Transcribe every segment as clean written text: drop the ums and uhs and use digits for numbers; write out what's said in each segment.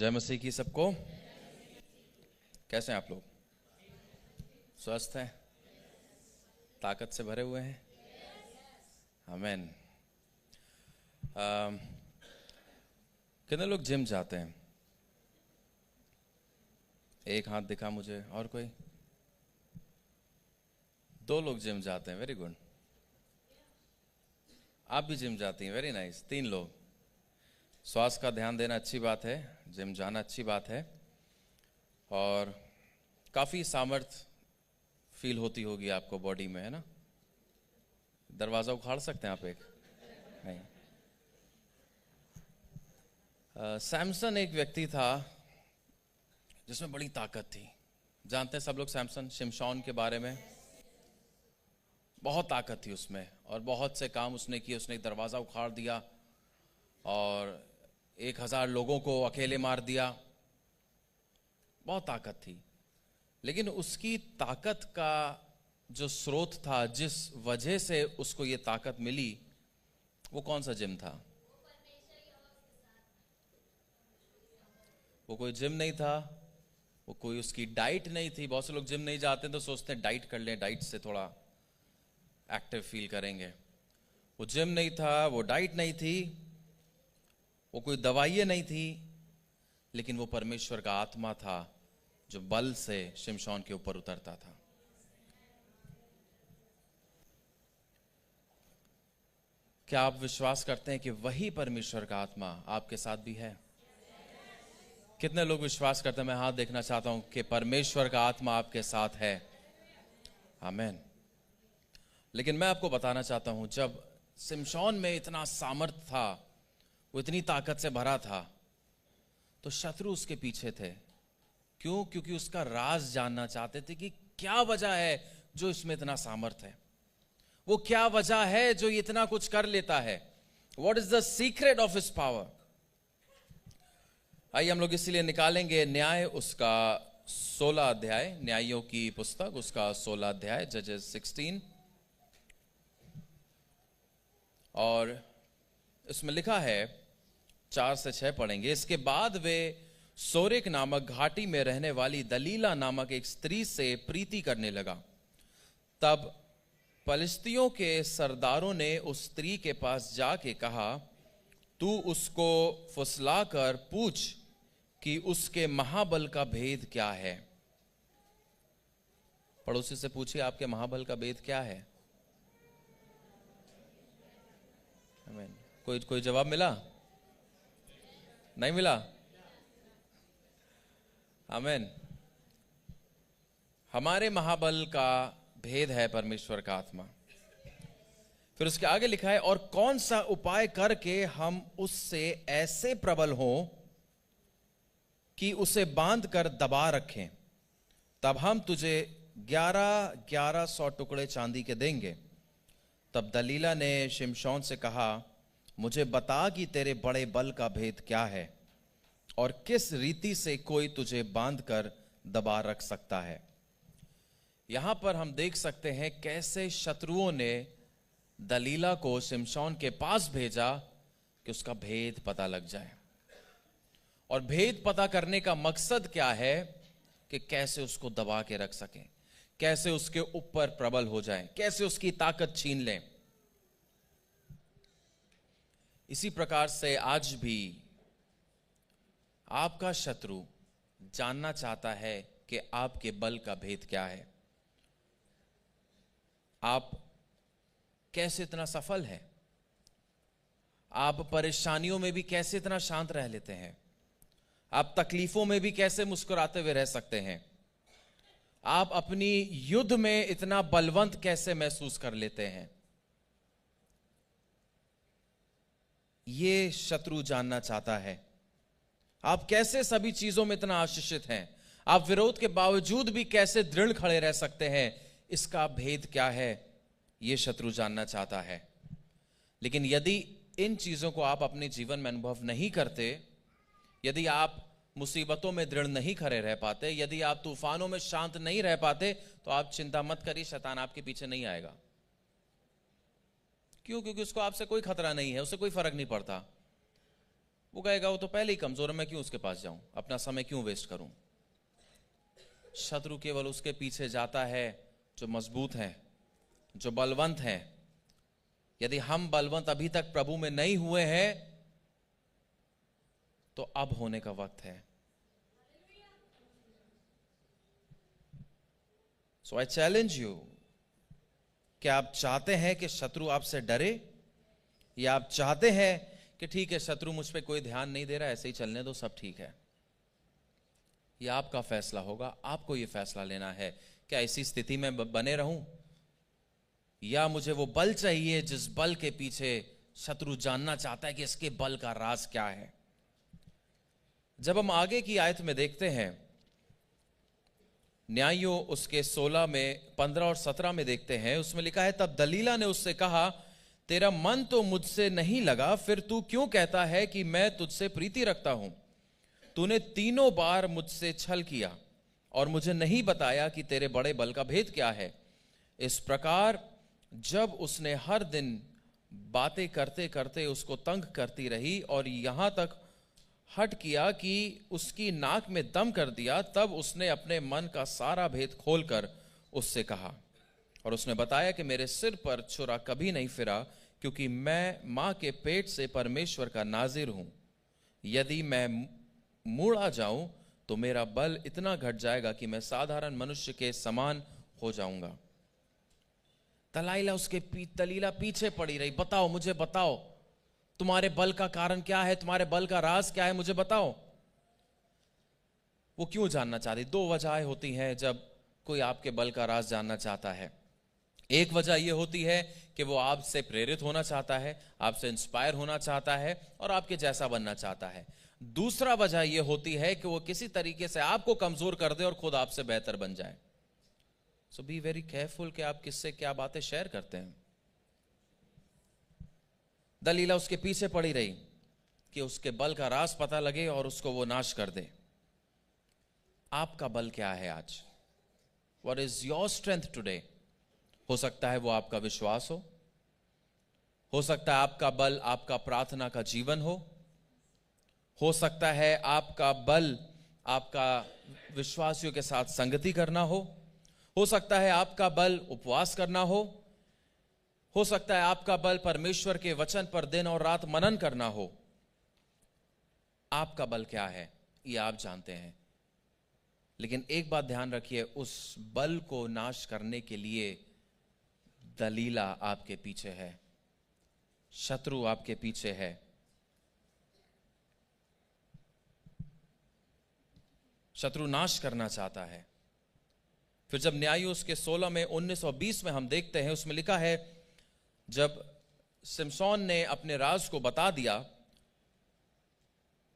जय मसीह की सबको। कैसे हैं आप लोग? स्वस्थ हैं? ताकत से भरे हुए हैं? आमीन। कितने लोग जिम जाते हैं? एक हाथ दिखा मुझे। और कोई? 2 लोग जिम जाते हैं। Very good. आप भी जिम जाती हैं? Very nice. 3 लोग। स्वास्थ्य का ध्यान देना अच्छी बात है, जिम जाना अच्छी बात है, और काफ़ी सामर्थ्य फील होती होगी आपको बॉडी में, है ना? दरवाज़ा उखाड़ सकते हैं आप एक? नहीं। सैमसन एक व्यक्ति था जिसमें बड़ी ताकत थी। जानते हैं सब लोग सैमसन, शिमशोन के बारे में? बहुत ताकत थी उसमें और बहुत से काम उसने किए। उसने एक दरवाज़ा उखाड़ दिया और 1000 लोगों को अकेले मार दिया। बहुत ताकत थी। लेकिन उसकी ताकत का जो स्रोत था, जिस वजह से उसको ये ताकत मिली, वो कौन सा जिम था? वो कोई जिम नहीं था, वो कोई उसकी डाइट नहीं थी। बहुत से लोग जिम नहीं जाते तो सोचते हैं डाइट कर लें, डाइट से थोड़ा एक्टिव फील करेंगे। वो जिम नहीं था, वो डाइट नहीं थी, वो कोई दवाइयाँ नहीं थी, लेकिन वो परमेश्वर का आत्मा था जो बल से शिमशोन के ऊपर उतरता था। क्या आप विश्वास करते हैं कि वही परमेश्वर का आत्मा आपके साथ भी है? कितने लोग विश्वास करते हैं? मैं हाथ देखना चाहता हूं कि परमेश्वर का आत्मा आपके साथ है। आमीन। लेकिन मैं आपको बताना चाहता हूं, जब शिमशोन में इतना सामर्थ्य था, वो इतनी ताकत से भरा था, तो शत्रु उसके पीछे थे। क्यों? क्योंकि उसका राज जानना चाहते थे कि क्या वजह है जो इसमें इतना सामर्थ्य है, वो क्या वजह है जो इतना कुछ कर लेता है। What is the secret of his power? आइए हम लोग इसीलिए निकालेंगे न्याय उसका 16 अध्याय, न्यायों की पुस्तक उसका 16 अध्याय, जजेस 16। और इसमें लिखा है, 4 से 6 पढ़ेंगे। इसके बाद वे सोरेक नामक घाटी में रहने वाली दलीला नामक एक स्त्री से प्रीति करने लगा। तब फलिस्तियों के सरदारों ने उस स्त्री के पास जाके कहा, तू उसको फुसलाकर पूछ कि उसके महाबल का भेद क्या है। पड़ोसी से पूछिए, आपके महाबल का भेद क्या है? आमीन। कोई जवाब मिला? नहीं मिला? आमीन। हमारे महाबल का भेद है परमेश्वर का आत्मा। फिर उसके आगे लिखा है, और कौन सा उपाय करके हम उससे ऐसे प्रबल हों कि उसे बांध कर दबा रखें, तब हम तुझे 1100 टुकड़े चांदी के देंगे। तब दलीला ने शिमशोन से कहा, मुझे बता कि तेरे बड़े बल का भेद क्या है और किस रीति से कोई तुझे बांध कर दबा रख सकता है। यहां पर हम देख सकते हैं कैसे शत्रुओं ने दलीला को शिमशोन के पास भेजा कि उसका भेद पता लग जाए। और भेद पता करने का मकसद क्या है? कि कैसे उसको दबा के रख सकें, कैसे उसके ऊपर प्रबल हो जाएं, कैसे उसकी ताकत छीन लें। इसी प्रकार से आज भी आपका शत्रु जानना चाहता है कि आपके बल का भेद क्या है, आप कैसे इतना सफल है, आप परेशानियों में भी कैसे इतना शांत रह लेते हैं, आप तकलीफों में भी कैसे मुस्कुराते हुए रह सकते हैं, आप अपनी युद्ध में इतना बलवंत कैसे महसूस कर लेते हैं। ये शत्रु जानना चाहता है। आप कैसे सभी चीजों में इतना आशीषित हैं, आप विरोध के बावजूद भी कैसे दृढ़ खड़े रह सकते हैं, इसका भेद क्या है, यह शत्रु जानना चाहता है। लेकिन यदि इन चीजों को आप अपने जीवन में अनुभव नहीं करते, यदि आप मुसीबतों में दृढ़ नहीं खड़े रह पाते, यदि आप तूफानों में शांत नहीं रह पाते, तो आप चिंता मत करिए, शैतान आपके पीछे नहीं आएगा। क्यों? क्योंकि उसको आपसे कोई खतरा नहीं है, उसे कोई फर्क नहीं पड़ता। वो कहेगा वो तो पहले ही कमजोर है, मैं क्यों उसके पास जाऊं, अपना समय क्यों वेस्ट करूं। शत्रु केवल उसके पीछे जाता है जो मजबूत है, जो बलवंत है। यदि हम बलवंत अभी तक प्रभु में नहीं हुए हैं तो अब होने का वक्त है। सो आई चैलेंज यू, क्या आप चाहते हैं कि शत्रु आपसे डरे, या आप चाहते हैं कि ठीक है शत्रु मुझ पे कोई ध्यान नहीं दे रहा, ऐसे ही चलने दो, सब ठीक है। यह आपका फैसला होगा, आपको यह फैसला लेना है, क्या इसी स्थिति में बने रहूं, या मुझे वो बल चाहिए जिस बल के पीछे शत्रु जानना चाहता है कि इसके बल का राज क्या है। जब हम आगे की आयत में देखते हैं, न्यायों उसके 16 में 15 और 17 में देखते हैं, उसमें लिखा है, तब दलीला ने उससे कहा, तेरा मन तो मुझसे नहीं लगा, फिर तू क्यों कहता है कि मैं तुझसे प्रीति रखता हूं। तूने 3 बार मुझसे छल किया और मुझे नहीं बताया कि तेरे बड़े बल का भेद क्या है। इस प्रकार जब उसने हर दिन बातें करते करते उसको तंग करती रही और यहां तक हट किया कि उसकी नाक में दम कर दिया, तब उसने अपने मन का सारा भेद खोलकर उससे कहा, और उसने बताया कि मेरे सिर पर छुरा कभी नहीं फिरा, क्योंकि मैं मां के पेट से परमेश्वर का नाजिर हूं। यदि मैं मुड़ा जाऊं तो मेरा बल इतना घट जाएगा कि मैं साधारण मनुष्य के समान हो जाऊंगा। दलीला पीछे पड़ी रही, बताओ मुझे बताओ, तुम्हारे बल का कारण क्या है, तुम्हारे बल का राज क्या है, मुझे बताओ। वो क्यों जानना चाहती? 2 वजहें होती हैं जब कोई आपके बल का राज जानना चाहता है। एक वजह यह होती है कि वो आपसे प्रेरित होना चाहता है, आपसे इंस्पायर होना चाहता है और आपके जैसा बनना चाहता है। दूसरा वजह यह होती है कि वो किसी तरीके से आपको कमजोर कर दे और खुद आपसे बेहतर बन जाए। सो बी वेरी केयरफुल कि आप किससे क्या बातें शेयर करते हैं। दलीला उसके पीछे पड़ी रही कि उसके बल का राज पता लगे और उसको वो नाश कर दे। आपका बल क्या है आज? What is your strength today? हो सकता है वो आपका विश्वास हो सकता है आपका बल आपका प्रार्थना का जीवन हो सकता है आपका बल आपका विश्वासियों के साथ संगति करना हो सकता है आपका बल उपवास करना हो सकता है आपका बल परमेश्वर के वचन पर दिन और रात मनन करना हो। आपका बल क्या है ये आप जानते हैं, लेकिन एक बात ध्यान रखिए, उस बल को नाश करने के लिए दलीला आपके पीछे है, शत्रु आपके पीछे है। शत्रु नाश करना चाहता है। फिर जब न्यायों उसके 16 में 19 और 20 में हम देखते हैं, उसमें लिखा है, जब सिमसोन ने अपने राज को बता दिया,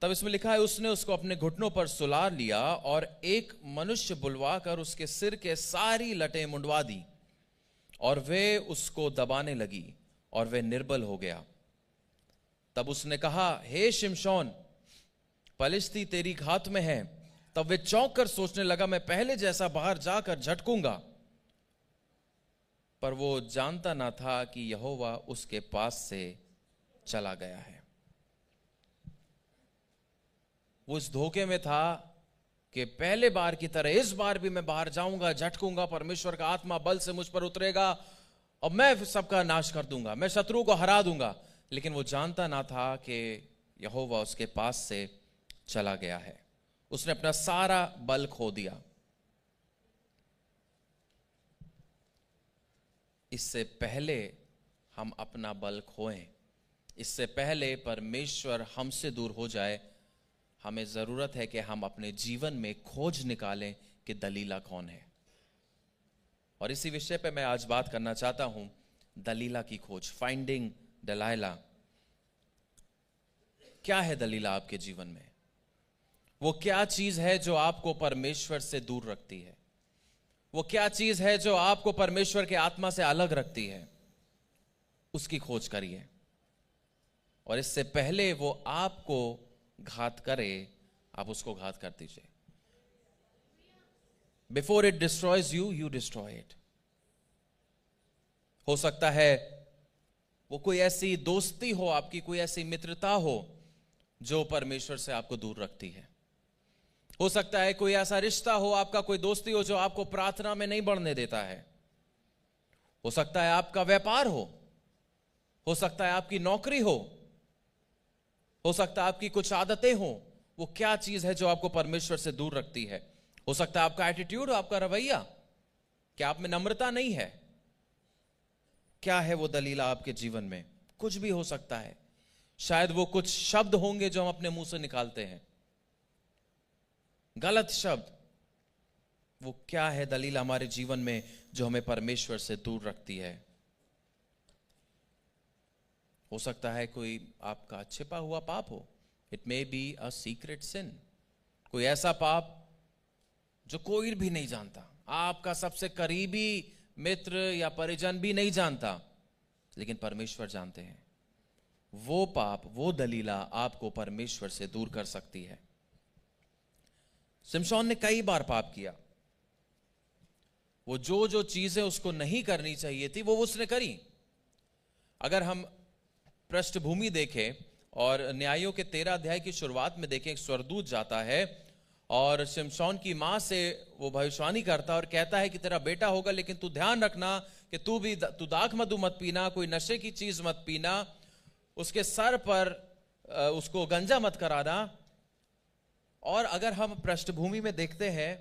तब इसमें लिखा है, उसने उसको अपने घुटनों पर सुलार लिया और एक मनुष्य बुलवा कर उसके सिर के सारी लटें मुंडवा दी और वे उसको दबाने लगी और वे निर्बल हो गया। तब उसने कहा, हे शिमशोन, पलिश्ती तेरी घात में है। तब वे चौंक कर सोचने लगा, मैं पहले जैसा बाहर जाकर झटकूंगा। पर वो जानता ना था कि यहोवा उसके पास से चला गया है। वो इस धोखे में था कि पहले बार की तरह इस बार भी मैं बाहर जाऊंगा, झटकूंगा, परमेश्वर का आत्मा बल से मुझ पर उतरेगा और मैं सबका नाश कर दूंगा, मैं शत्रु को हरा दूंगा। लेकिन वो जानता ना था कि यहोवा उसके पास से चला गया है। उसने अपना सारा बल खो दिया। इससे पहले हम अपना बल खोएं, इससे पहले परमेश्वर हमसे दूर हो जाए, हमें जरूरत है कि हम अपने जीवन में खोज निकालें कि दलीला कौन है। और इसी विषय पे मैं आज बात करना चाहता हूं, दलीला की खोज, फाइंडिंग दलाइला। क्या है दलीला आपके जीवन में? वो क्या चीज है जो आपको परमेश्वर से दूर रखती है? वो क्या चीज है जो आपको परमेश्वर के आत्मा से अलग रखती है? उसकी खोज करिए। और इससे पहले वो आपको घात करे, आप उसको घात कर दीजिए। Before it destroys you, you destroy it. हो सकता है वो कोई ऐसी दोस्ती हो आपकी, कोई ऐसी मित्रता हो जो परमेश्वर से आपको दूर रखती है। हो सकता है कोई ऐसा रिश्ता हो, आपका कोई दोस्ती हो जो आपको प्रार्थना में नहीं बढ़ने देता है। हो सकता है आपका व्यापार हो सकता है आपकी नौकरी हो सकता है आपकी कुछ आदतें हो। वो क्या चीज है जो आपको परमेश्वर से दूर रखती है? हो सकता है आपका एटीट्यूड, आपका रवैया, क्या आप में नम्रता नहीं है? क्या है वो दलीला आपके जीवन में? कुछ भी हो सकता है। शायद वो कुछ शब्द होंगे जो हम अपने मुंह से निकालते हैं, गलत शब्द। वो क्या है दलील हमारे जीवन में जो हमें परमेश्वर से दूर रखती है? हो सकता है कोई आपका छिपा हुआ पाप हो। It may be a secret sin. कोई ऐसा पाप जो कोई भी नहीं जानता, आपका सबसे करीबी मित्र या परिजन भी नहीं जानता, लेकिन परमेश्वर जानते हैं। वो पाप, वो दलीला आपको परमेश्वर से दूर कर सकती है। शिमशोन ने कई बार पाप किया। वो जो चीजें उसको नहीं करनी चाहिए थी वो उसने करी। अगर हम पृष्ठभूमि देखें और न्यायों के 13 अध्याय की शुरुआत में देखें, एक स्वर्गदूत जाता है और शिमशोन की मां से वो भविष्यवाणी करता है और कहता है कि तेरा बेटा होगा, लेकिन तू ध्यान रखना कि तू दाख मधु मत पीना, कोई नशे की चीज मत पीना, उसके सर पर उसको गंजा मत कराना। और अगर हम पृष्ठभूमि में देखते हैं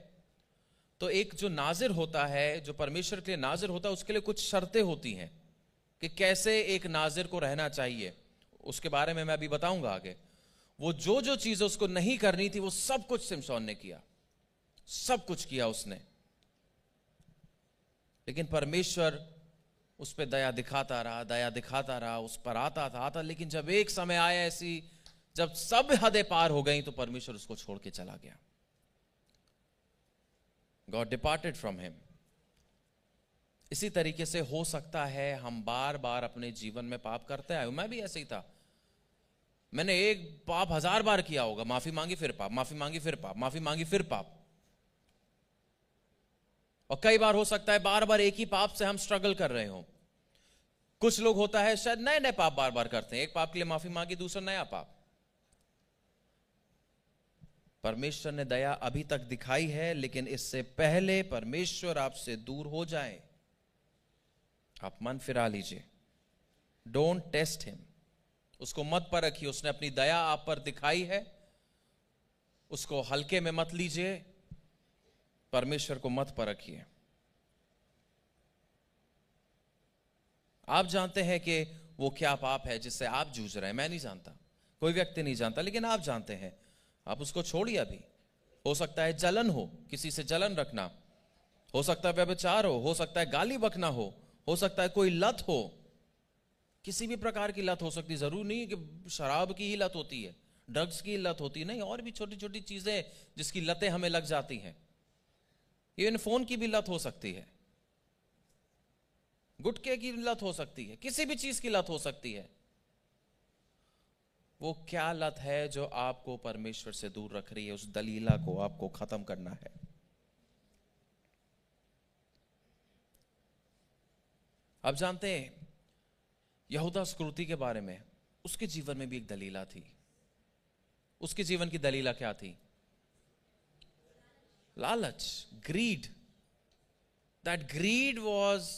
तो एक जो नाजिर होता है, जो परमेश्वर के लिए नाजिर होता है, उसके लिए कुछ शर्तें होती हैं कि कैसे एक नाजिर को रहना चाहिए। उसके बारे में मैं अभी बताऊंगा आगे। वो जो चीज उसको नहीं करनी थी वो सब कुछ शिमशोन ने किया, सब कुछ किया उसने। लेकिन परमेश्वर उस पर दया दिखाता रहा, उस पर आता। लेकिन जब एक समय आया ऐसी, जब सब हदें पार हो गई, तो परमेश्वर उसको छोड़ के चला गया। God departed from him. इसी तरीके से हो सकता है हम बार बार अपने जीवन में पाप करते आए। मैं भी ऐसे ही था। मैंने एक पाप 1000 बार किया होगा, माफी मांगी फिर पाप, माफी मांगी फिर पाप, माफी मांगी फिर पाप। और कई बार हो सकता है बार बार एक ही पाप से हम स्ट्रगल कर रहे हो। कुछ लोग होता है शायद नए नए पाप बार बार करते हैं, एक पाप के लिए माफी मांगी, दूसरा नया पाप। परमेश्वर ने दया अभी तक दिखाई है, लेकिन इससे पहले परमेश्वर आपसे दूर हो जाए, आप मन फिरा लीजिए। Don't test him. उसको मत परखिए। उसने अपनी दया आप पर दिखाई है, उसको हल्के में मत लीजिए। परमेश्वर को मत परखिए। आप जानते हैं कि वो क्या पाप है जिससे आप जूझ रहे हैं। मैं नहीं जानता, कोई व्यक्ति नहीं जानता, लेकिन आप जानते हैं। आप उसको छोड़िए। अभी हो सकता है जलन हो, किसी से जलन रखना, हो सकता है व्यभिचार हो सकता है गाली बकना हो सकता है कोई लत हो, किसी भी प्रकार की लत हो सकती है। जरूर नहीं कि शराब की ही लत होती है, ड्रग्स की लत होती है, नहीं, और भी छोटी छोटी चीजें जिसकी लतें हमें लग जाती हैं। इवन फोन की भी लत हो सकती है, गुटखे की लत हो सकती है, किसी भी चीज की लत हो सकती है। वो क्या लत है जो आपको परमेश्वर से दूर रख रही है? उस दलीला को आपको खत्म करना है। आप जानते हैं यहूदा स्क्रूति के बारे में, उसके जीवन में भी एक दलीला थी। उसके जीवन की दलीला क्या थी? लालच, greed. That greed was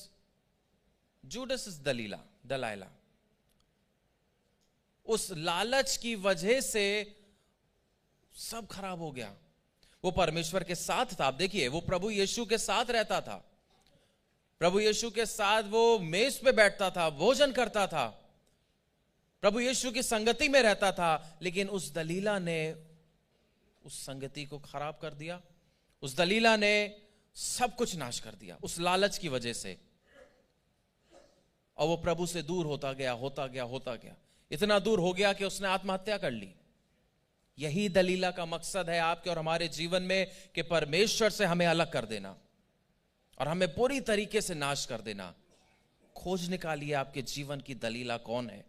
Judas Delilah. उस लालच की वजह से सब खराब हो गया। वो परमेश्वर के साथ था। आप देखिए, वो प्रभु यीशु के साथ रहता था, प्रभु यीशु के साथ वो मेज पे बैठता था, भोजन करता था, प्रभु यीशु की संगति में रहता था। लेकिन उस दलीला ने उस संगति को खराब कर दिया। उस दलीला ने सब कुछ नाश कर दिया उस लालच की वजह से। और वो प्रभु से दूर होता गया, इतना दूर हो गया कि उसने आत्महत्या कर ली। यही दलीला का मकसद है आपके और हमारे जीवन में, कि परमेश्वर से हमें अलग कर देना और हमें पूरी तरीके से नाश कर देना। खोज निकालिए आपके जीवन की दलीला कौन है।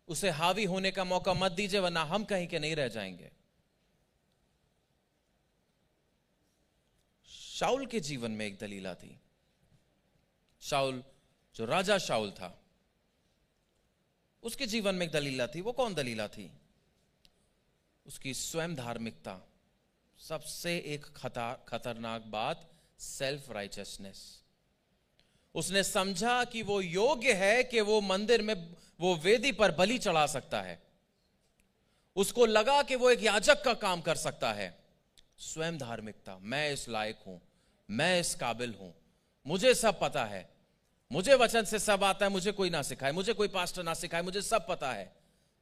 उसे हावी होने का मौका मत दीजिए, वरना हम कहीं के नहीं रह जाएंगे। शाऊल के जीवन में एक दलीला थी। शाऊल, जो राजा शाऊल था, उसके जीवन में एक दलीला थी। वो कौन दलीला थी? उसकी स्वयं धार्मिकता। सबसे एक खतरनाक बात, सेल्फ राइचियसनेस। उसने समझा कि वो योग्य है कि वो मंदिर में, वो वेदी पर बलि चढ़ा सकता है। उसको लगा कि वो एक याजक का काम कर सकता है। स्वयं धार्मिकता, मैं इस लायक हूं, मैं इस काबिल हूं, मुझे सब पता है, मुझे वचन से सब आता है, मुझे कोई ना सिखाए, मुझे कोई पास्टर ना सिखाए, मुझे सब पता है।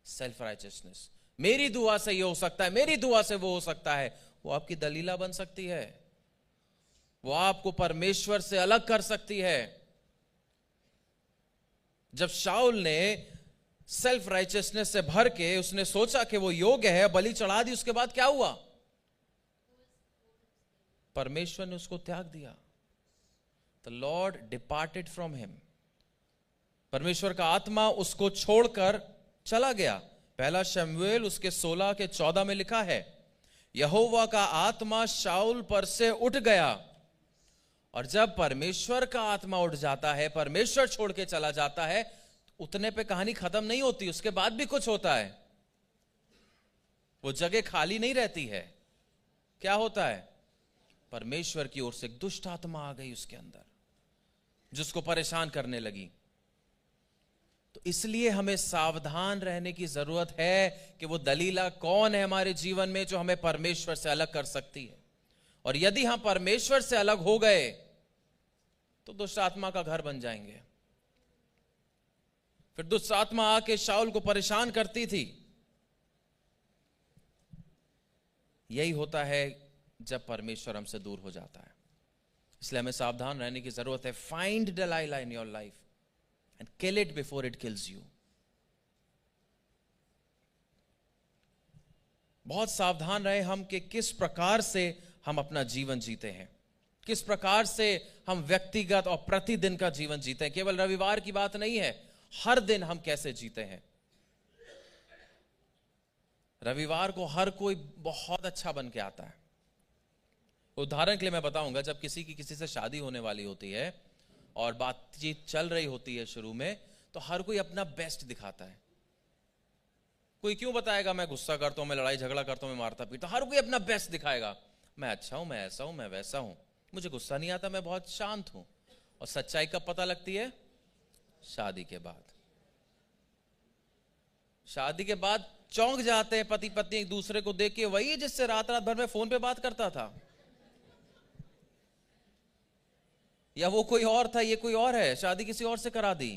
Self righteousness. मेरी दुआ से ये हो सकता है, मेरी दुआ से वो हो सकता है। वो आपकी दलीला बन सकती है। वो आपको परमेश्वर से अलग कर सकती है। जब शाऊल ने सेल्फ राइचियसनेस से भर के उसने सोचा कि वो योग्य है, बलि चढ़ा दी, उसके बाद क्या हुआ? परमेश्वर ने उसको त्याग दिया। The Lord departed from him. परमेश्वर का आत्मा उसको छोड़कर चला गया। पहला शमूएल उसके 16 के 14 में लिखा है, यहोवा का आत्मा शाऊल पर से उठ गया। और जब परमेश्वर का आत्मा उठ जाता है, परमेश्वर छोड़ के चला जाता है, उतने पे कहानी खत्म नहीं होती, उसके बाद भी कुछ होता है। वो जगह खाली नहीं रहती है। क्या होता है? परमेश्वर की ओर से एक दुष्ट आत्मा आ गई उसके अंदर, जिसको परेशान करने लगी। तो इसलिए हमें सावधान रहने की जरूरत है कि वो दलीला कौन है हमारे जीवन में जो हमें परमेश्वर से अलग कर सकती है। और यदि हम परमेश्वर से अलग हो गए तो दुष्ट आत्मा का घर बन जाएंगे। फिर दुष्ट आत्मा आके शाऊल को परेशान करती थी। यही होता है जब परमेश्वर हमसे दूर हो जाता है। इसलिए हमें सावधान रहने की जरूरत है। Find Delilah in your life and kill it before it kills you. बहुत सावधान रहे हम कि किस प्रकार से हम अपना जीवन जीते हैं, किस प्रकार से हम व्यक्तिगत और प्रतिदिन का जीवन जीते हैं। केवल रविवार की बात नहीं है, हर दिन हम कैसे जीते हैं। रविवार को हर कोई बहुत अच्छा बन के आता है। उदाहरण के लिए मैं बताऊंगा, जब किसी से शादी होने वाली होती है और बातचीत चल रही होती है शुरू में, तो हर कोई अपना बेस्ट दिखाता है। कोई क्यों बताएगा मैं गुस्सा करता हूं, मैं लड़ाई झगड़ा करता हूं, मैं मारता पीटा। हर कोई अपना बेस्ट दिखाएगा, मैं अच्छा हूं, मैं ऐसा हूं, मैं वैसा हूं, मुझे गुस्सा नहीं आता, मैं बहुत शांत हूं। और सच्चाई कब पता लगती है? शादी के बाद। शादी के बाद चौंक जाते हैं पति पत्नी एक दूसरे को देख के, वही जिससे रात रात भर में फोन पे बात करता था, या वो कोई और था, ये कोई और है, शादी किसी और से करा दी।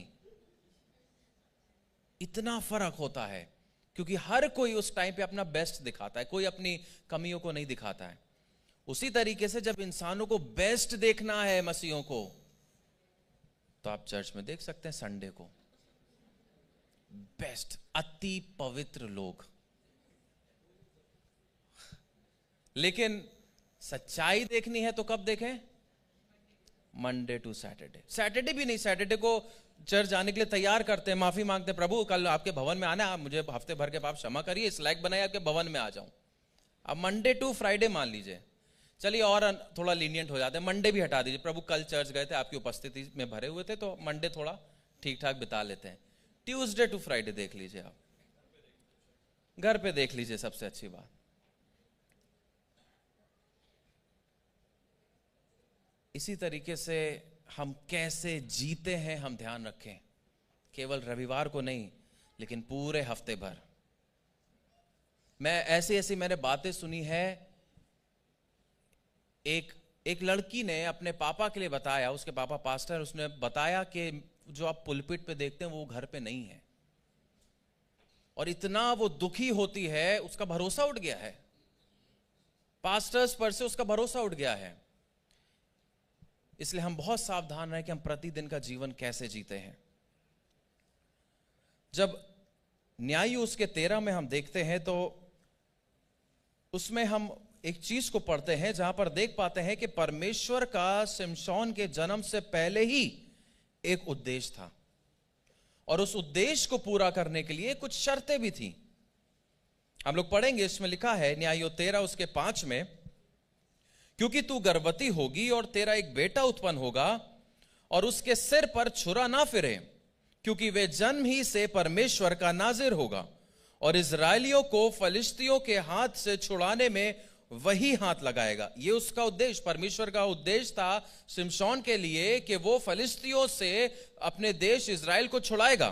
इतना फर्क होता है क्योंकि हर कोई उस टाइम पे अपना बेस्ट दिखाता है, कोई अपनी कमियों को नहीं दिखाता है। उसी तरीके से जब इंसानों को बेस्ट देखना है मसीहों को, तो आप चर्च में देख सकते हैं संडे को बेस्ट, अति पवित्र लोग। लेकिन सच्चाई देखनी है तो कब देखें? Monday to Saturday. सैटरडे भी नहीं, सैटरडे को चर्च जाने के लिए तैयार करते हैं, माफी मांगते हैं, प्रभु कल आपके भवन में आना है, मुझे हफ्ते भर के पाप क्षमा करिए, इस लायक बनाए आपके भवन में आ जाऊं। अब मंडे टू फ्राइडे मान लीजिए, चलिए और थोड़ा लीनियंट हो जाते हैं, मंडे भी हटा दीजिए, प्रभु कल चर्च गए थे, आपकी उपस्थिति में भरे हुए थे, तो मंडे थोड़ा ठीक ठाक बिता लेते हैं। ट्यूसडे टू फ्राइडे देख लीजिए, आप घर पे देख लीजिए, सबसे अच्छी बात। इसी तरीके से हम कैसे जीते हैं हम ध्यान रखें, केवल रविवार को नहीं लेकिन पूरे हफ्ते भर। मैं ऐसी मैंने बातें सुनी है। एक लड़की ने अपने पापा के लिए बताया, उसके पापा पास्टर, उसने बताया कि जो आप पुलपिट पे देखते हैं वो घर पे नहीं है। और इतना वो दुखी होती है, उसका भरोसा उठ गया है, पास्टर्स पर से उसका भरोसा उठ गया है। इसलिए हम बहुत सावधान रहें कि हम प्रतिदिन का जीवन कैसे जीते हैं। जब न्यायियों के 13 में हम देखते हैं तो उसमें हम एक चीज को पढ़ते हैं जहां पर देख पाते हैं कि परमेश्वर का शिमशोन के जन्म से पहले ही एक उद्देश्य था, और उस उद्देश्य को पूरा करने के लिए कुछ शर्तें भी थी। हम लोग पढ़ेंगे, इसमें लिखा है न्यायियों 13 उसके 5 में, क्योंकि तू गर्भवती होगी और तेरा एक बेटा उत्पन्न होगा और उसके सिर पर छुरा ना फिरे, क्योंकि वे जन्म ही से परमेश्वर का नाजिर होगा और इजराइलियों को फलिश्तियों के हाथ से छुड़ाने में वही हाथ लगाएगा। ये उसका उद्देश्य, परमेश्वर का उद्देश्य था शिमशोन के लिए कि वो फलिश्तियों से अपने देश इजराइल को छुड़ाएगा।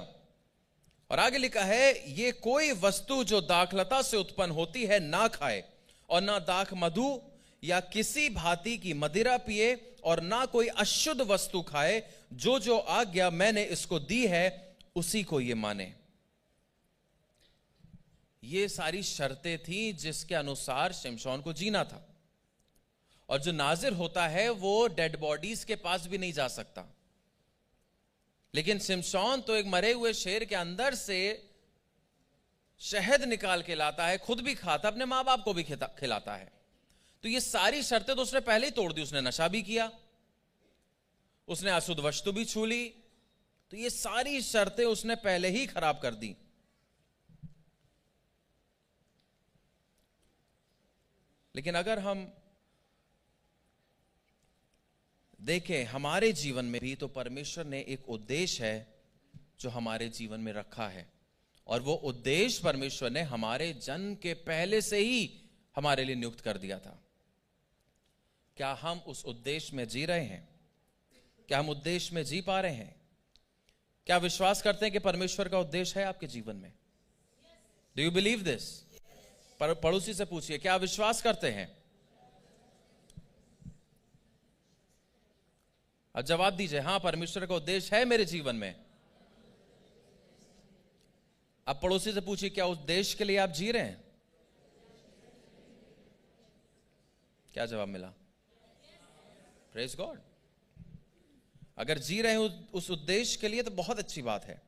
और आगे लिखा है, ये कोई वस्तु जो दाखलता से उत्पन्न होती है ना खाए, और ना दाख मधु या किसी भांति की मदिरा पिए, और ना कोई अशुद्ध वस्तु खाए। जो आज्ञा मैंने इसको दी है उसी को ये माने। ये सारी शर्तें थी जिसके अनुसार शिमशोन को जीना था। और जो नाजिर होता है वो डेड बॉडीज के पास भी नहीं जा सकता, लेकिन शिमशोन तो एक मरे हुए शेर के अंदर से शहद निकाल के लाता है, खुद भी खाता, अपने मां बाप को भी खिलाता है। तो ये सारी शर्तें तो उसने पहले ही तोड़ दी। उसने नशा भी किया, उसने अशुद्ध वस्तु भी छू ली, तो ये सारी शर्तें उसने पहले ही खराब कर दी। लेकिन अगर हम देखें हमारे जीवन में भी, तो परमेश्वर ने एक उद्देश्य है जो हमारे जीवन में रखा है, और वो उद्देश्य परमेश्वर ने हमारे जन्म के पहले से ही हमारे लिए नियुक्त कर दिया था। क्या हम उस उद्देश्य में जी रहे हैं? क्या हम उद्देश्य में जी पा रहे हैं? क्या विश्वास करते हैं कि परमेश्वर का उद्देश्य है आपके जीवन में? Do you believe this? पड़ोसी से पूछिए, क्या आप विश्वास करते हैं? अब जवाब दीजिए, हां परमेश्वर का उद्देश्य है मेरे जीवन में। अब पड़ोसी से पूछिए, क्या उस देश के लिए आप जी रहे हैं? क्या जवाब मिला? Praise God. अगर जी रहे हैं उस उद्देश्य के लिए तो बहुत अच्छी बात है।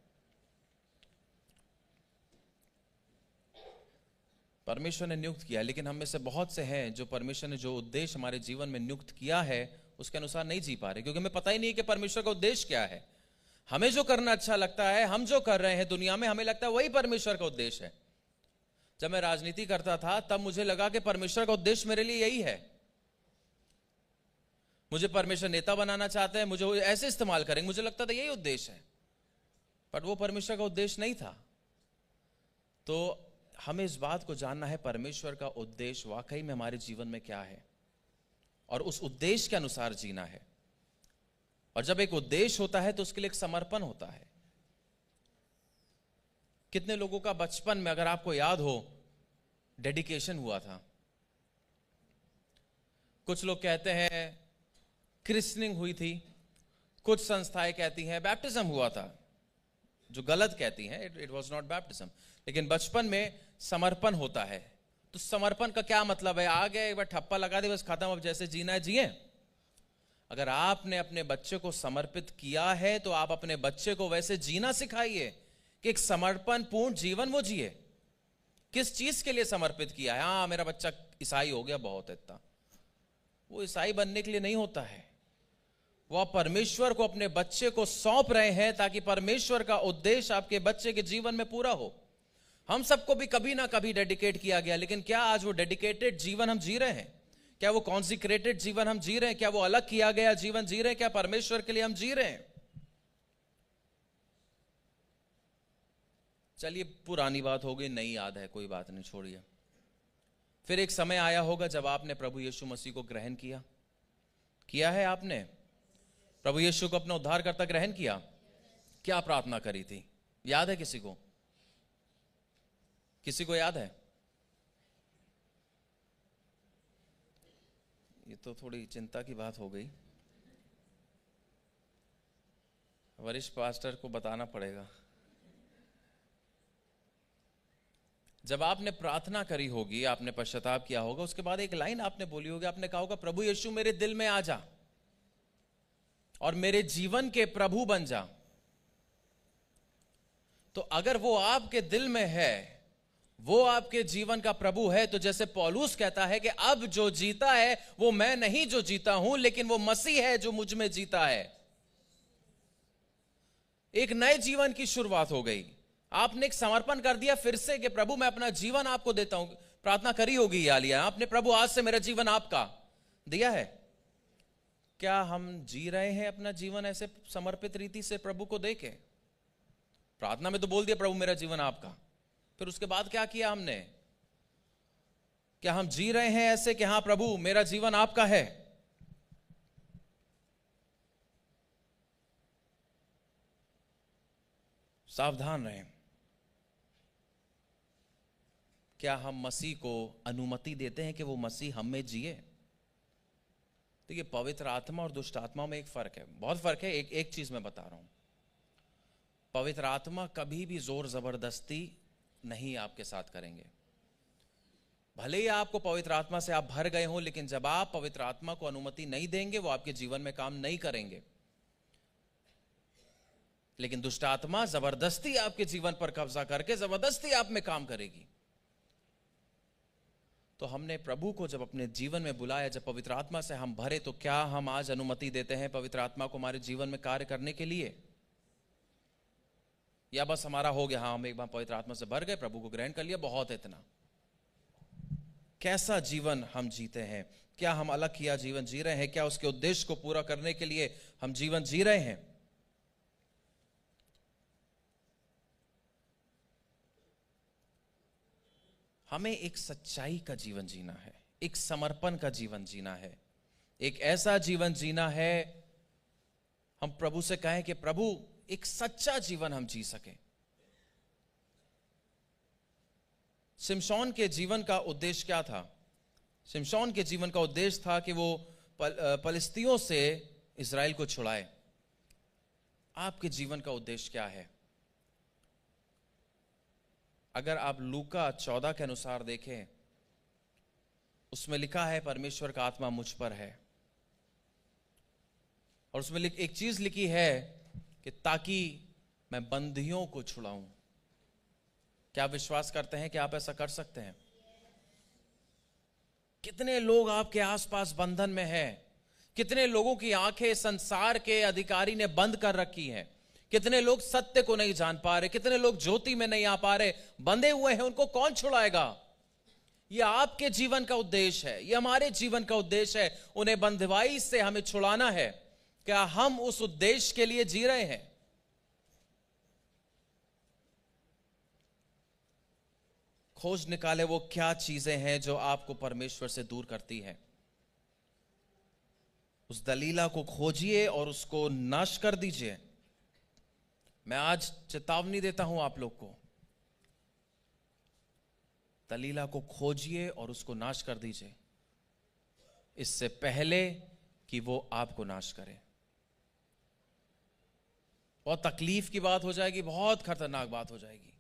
परमेश्वर ने नियुक्त किया, लेकिन हम में से बहुत से हैं जो परमेश्वर ने जो उद्देश्य हमारे जीवन में नियुक्त किया है उसके अनुसार नहीं जी पा रहे, क्योंकि हमें पता ही नहीं है कि परमेश्वर का उद्देश्य क्या है। हमें जो करना अच्छा लगता है, हम जो कर रहे हैं दुनिया में, हमें लगता है वही परमेश्वर का उद्देश्य है। जब मैं राजनीति करता था तब मुझे लगा कि परमेश्वर का उद्देश्य मेरे लिए यही है। मुझे परमेश्वर नेता बनाना चाहते हैं, मुझे ऐसे इस्तेमाल करेंगे, मुझे लगता था यही उद्देश्य है, पर वो परमेश्वर का उद्देश्य नहीं था। तो हमें इस बात को जानना है परमेश्वर का उद्देश्य वाकई में हमारे जीवन में क्या है, और उस उद्देश्य के अनुसार जीना है। और जब एक उद्देश्य होता है तो उसके लिए एक समर्पण होता है। कितने लोगों का बचपन में, अगर आपको याद हो, डेडिकेशन हुआ था। कुछ लोग कहते हैं क्रिस्टनिंग हुई थी, कुछ संस्थाएं कहती हैं बैप्टिज्म हुआ था, जो गलत कहती हैं, इट वाज नॉट बैप्टिज्म। लेकिन बचपन में समर्पण होता है। तो समर्पण का क्या मतलब है? आ गए, एक बार ठप्पा लगा दे, बस खत्म, अब जैसे जीना है जिए। अगर आपने अपने बच्चे को समर्पित किया है तो आप अपने बच्चे को वैसे जीना सिखाइए कि एक समर्पण पूर्ण जीवन वो जिए। किस चीज के लिए समर्पित किया है? हाँ मेरा बच्चा ईसाई हो गया, बहुत है इतना। वो ईसाई बनने के लिए नहीं होता है। वो आप परमेश्वर को अपने बच्चे को सौंप रहे हैं ताकि परमेश्वर का उद्देश्य आपके बच्चे के जीवन में पूरा हो। हम सबको भी कभी ना कभी डेडिकेट किया गया, लेकिन क्या आज वो डेडिकेटेड जीवन हम जी रहे हैं? क्या वो कॉन्सिक्रेटेड जीवन हम जी रहे हैं? क्या वो अलग किया गया जीवन जी रहे हैं? क्या परमेश्वर के लिए हम जी रहे हैं? चलिए पुरानी बात हो गई, नई याद है, कोई बात नहीं, छोड़िए। फिर एक समय आया होगा जब आपने प्रभु यीशु मसीह को ग्रहण किया है। आपने प्रभु यीशु को अपना उद्धारकर्ता ग्रहण किया। क्या प्रार्थना करी थी? याद है किसी को? किसी को याद है? ये तो थोड़ी चिंता की बात हो गई, वरिष्ठ पास्टर को बताना पड़ेगा। जब आपने प्रार्थना करी होगी, आपने पश्चाताप किया होगा, उसके बाद एक लाइन आपने बोली होगी, आपने कहा होगा, प्रभु यीशु मेरे दिल में आ जा और मेरे जीवन के प्रभु बन जा। तो अगर वो आपके दिल में है, वो आपके जीवन का प्रभु है, तो जैसे पौलुस कहता है कि अब जो जीता है वो मैं नहीं जो जीता हूं, लेकिन वो मसीह है जो मुझ में जीता है। एक नए जीवन की शुरुआत हो गई। आपने एक समर्पण कर दिया फिर से कि प्रभु मैं अपना जीवन आपको देता हूं। प्रार्थना करी होगी या लिया आपने, प्रभु आज से मेरा जीवन आपका दिया है। क्या हम जी रहे हैं अपना जीवन ऐसे समर्पित रीति से प्रभु को देके? प्रार्थना में तो बोल दिया प्रभु मेरा जीवन आपका, फिर उसके बाद क्या किया हमने? क्या हम जी रहे हैं ऐसे कि हां प्रभु मेरा जीवन आपका है? सावधान रहें। क्या हम मसीह को अनुमति देते हैं कि वो मसीह हम में जिए? देखिए, पवित्र आत्मा और दुष्ट आत्मा में एक फर्क है, बहुत फर्क है। एक चीज मैं बता रहा हूं, पवित्र आत्मा कभी भी जोर जबरदस्ती नहीं आपके साथ करेंगे। भले ही आपको पवित्र आत्मा से आप भर गए हो, लेकिन जब आप पवित्र आत्मा को अनुमति नहीं देंगे, वो आपके जीवन में काम नहीं करेंगे। लेकिन दुष्ट आत्मा जबरदस्ती आपके जीवन पर कब्जा करके जबरदस्ती आप में काम करेगी। तो हमने प्रभु को जब अपने जीवन में बुलाया, जब पवित्र आत्मा से हम भरे, तो क्या हम आज अनुमति देते हैं पवित्र आत्मा को हमारे जीवन में कार्य करने के लिए? या बस हमारा हो गया, हाँ हम एक बार पवित्र आत्मा से भर गए, प्रभु को ग्रहण कर लिया, बहुत है इतना? कैसा जीवन हम जीते हैं? क्या हम अलग किया जीवन जी रहे हैं? क्या उसके उद्देश्य को पूरा करने के लिए हम जीवन जी रहे हैं? हमें एक सच्चाई का जीवन जीना है, एक समर्पण का जीवन जीना है, एक ऐसा जीवन जीना है, हम प्रभु से कहें कि प्रभु एक सच्चा जीवन हम जी सकें। शिमशोन के जीवन का उद्देश्य क्या था? शिमशोन के जीवन का उद्देश्य था कि वो फलिस्तियों से इस्राएल को छुड़ाए। आपके जीवन का उद्देश्य क्या है? अगर आप लूका 14 के अनुसार देखें, उसमें लिखा है परमेश्वर का आत्मा मुझ पर है, और उसमें एक चीज लिखी है कि ताकि मैं बंदियों को छुड़ाऊं। क्या आप विश्वास करते हैं कि आप ऐसा कर सकते हैं? कितने लोग आपके आसपास बंधन में हैं? कितने लोगों की आंखें संसार के अधिकारी ने बंद कर रखी हैं? कितने लोग सत्य को नहीं जान पा रहे? कितने लोग ज्योति में नहीं आ पा रहे? बंधे हुए हैं, उनको कौन छुड़ाएगा? यह आपके जीवन का उद्देश्य है, यह हमारे जीवन का उद्देश्य है। उन्हें बंधुआई से हमें छुड़ाना है। क्या हम उस उद्देश्य के लिए जी रहे हैं? खोज निकाले वो क्या चीजें हैं जो आपको परमेश्वर से दूर करती है। उस दलीला को खोजिए और उसको नाश कर दीजिए। मैं आज चेतावनी देता हूं आप लोग को, दलीला को खोजिए और उसको नाश कर दीजिए, इससे पहले कि वो आपको नाश करे। बहुत तकलीफ की बात हो जाएगी, बहुत खतरनाक बात हो जाएगी।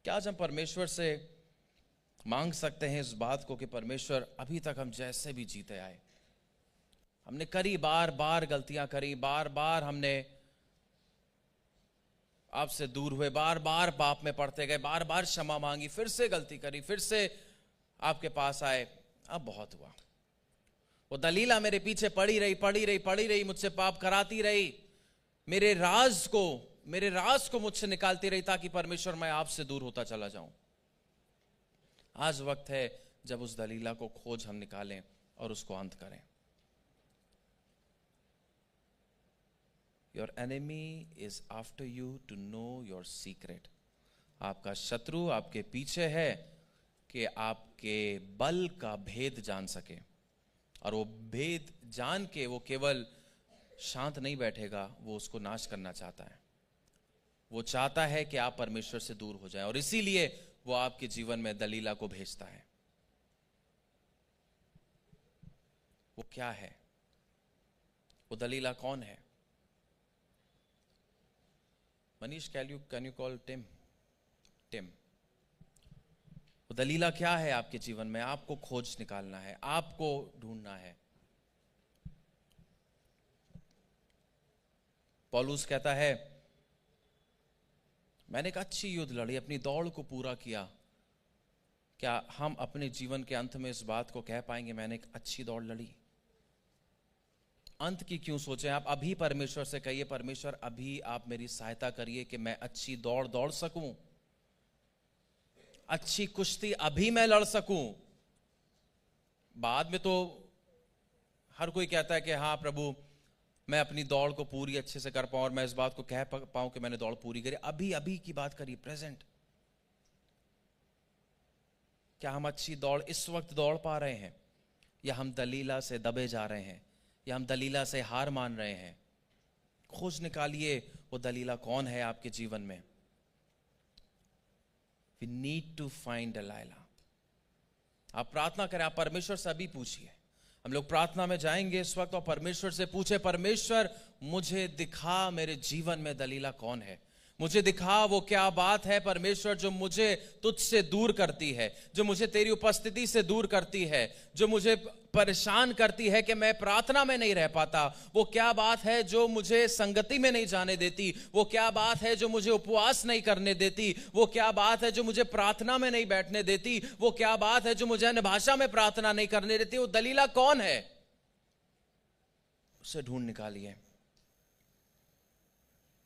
क्या आज हम परमेश्वर से मांग सकते हैं इस बात को कि परमेश्वर, अभी तक हम जैसे भी जीते आए, हमने करी बार बार गलतियां करी, बार बार हमने आपसे दूर हुए, बार बार पाप में पड़ते गए, बार बार क्षमा मांगी, फिर से गलती करी, फिर से आपके पास आए, अब बहुत हुआ। वो दलीला मेरे पीछे पड़ी रही, मुझसे पाप कराती रही, मेरे राज को मुझसे निकालती रही, ताकि परमेश्वर मैं आपसे दूर होता चला जाऊं। आज वक्त है जब उस दलीला को खोज हम निकालें और उसको अंत करें। Your enemy is after you to know your secret. आपका शत्रु आपके पीछे है कि आपके बल का भेद जान सके, और वो भेद जान के वो केवल शांत नहीं बैठेगा, वो उसको नाश करना चाहता है। वो चाहता है कि आप परमेश्वर से दूर हो जाएं, और इसीलिए वो आपके जीवन में दलीला को भेजता है। वो क्या है? वो दलीला कौन है? Manish, can you call Tim? वो दलीला क्या है आपके जीवन में? आपको खोज निकालना है, आपको ढूंढना है। पौलुस कहता है, मैंने एक अच्छी युद्ध लड़ी, अपनी दौड़ को पूरा किया। क्या हम अपने जीवन के अंत में इस बात को कह पाएंगे, मैंने एक अच्छी दौड़ लड़ी? अंत की क्यों सोचें आप? अभी परमेश्वर से कहिए, परमेश्वर अभी आप मेरी सहायता करिए कि मैं अच्छी दौड़ दौड़ सकूं, अच्छी कुश्ती अभी मैं लड़ सकूं। बाद में तो हर कोई कहता है कि हाँ प्रभु मैं अपनी दौड़ को पूरी अच्छे से कर पाऊं और मैं इस बात को कह पाऊं कि मैंने दौड़ पूरी करी। अभी अभी की बात करिए, प्रेजेंट। क्या हम अच्छी दौड़ इस वक्त दौड़ पा रहे हैं, या हम दलीला से दबे जा रहे हैं, या हम दलीला से हार मान रहे हैं? खोज निकालिए वो दलीला कौन है आपके जीवन में। We need to find Delilah. आप प्रार्थना करें, आप परमेश्वर से अभी पूछिए। हम लोग प्रार्थना में जाएंगे इस वक्त और परमेश्वर से पूछे, परमेश्वर मुझे दिखा मेरे जीवन में दलीला कौन है, मुझे दिखा वो क्या बात है परमेश्वर जो मुझे तुझसे दूर करती है, जो मुझे तेरी उपस्थिति से दूर करती है, जो मुझे परेशान करती है कि मैं प्रार्थना में नहीं रह पाता। वो क्या बात है जो मुझे संगति में नहीं जाने देती, वो क्या बात है जो मुझे उपवास नहीं करने देती, वो क्या बात है जो मुझे प्रार्थना में नहीं बैठने देती, वो क्या बात है जो मुझे अन्य भाषा में प्रार्थना नहीं करने देती। वो दलीला कौन है, उसे ढूंढ निकालिए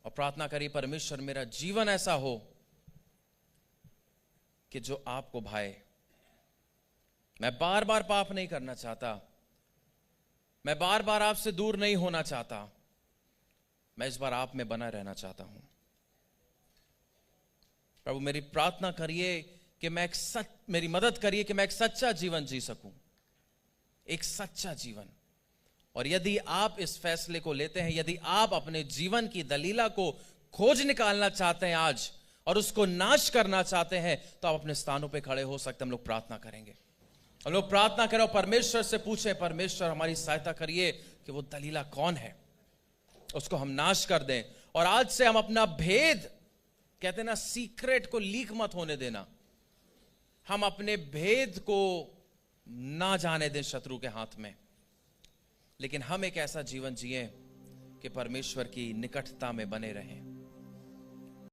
और प्रार्थना करिए, परमेश्वर मेरा जीवन ऐसा हो कि जो आपको भाए। मैं बार बार पाप नहीं करना चाहता, मैं बार बार आपसे दूर नहीं होना चाहता, मैं इस बार आप में बना रहना चाहता हूं। प्रभु मेरी प्रार्थना करिए कि मेरी मदद करिए कि मैं एक सच्चा जीवन जी सकूं, एक सच्चा जीवन। और यदि आप इस फैसले को लेते हैं, यदि आप अपने जीवन की दलीला को खोज निकालना चाहते हैं आज और उसको नाश करना चाहते हैं, तो आप अपने स्थानों पे खड़े हो सकते हैं। हम लोग प्रार्थना करेंगे, हम लोग प्रार्थना करें और परमेश्वर से पूछें, परमेश्वर हमारी सहायता करिए कि वो दलीला कौन है, उसको हम नाश कर दें। और आज से हम अपना भेद, कहते हैं ना सीक्रेट को लीक मत होने देना, हम अपने भेद को ना जाने दें शत्रु के हाथ में, लेकिन हम एक ऐसा जीवन जिए कि परमेश्वर की निकटता में बने रहें।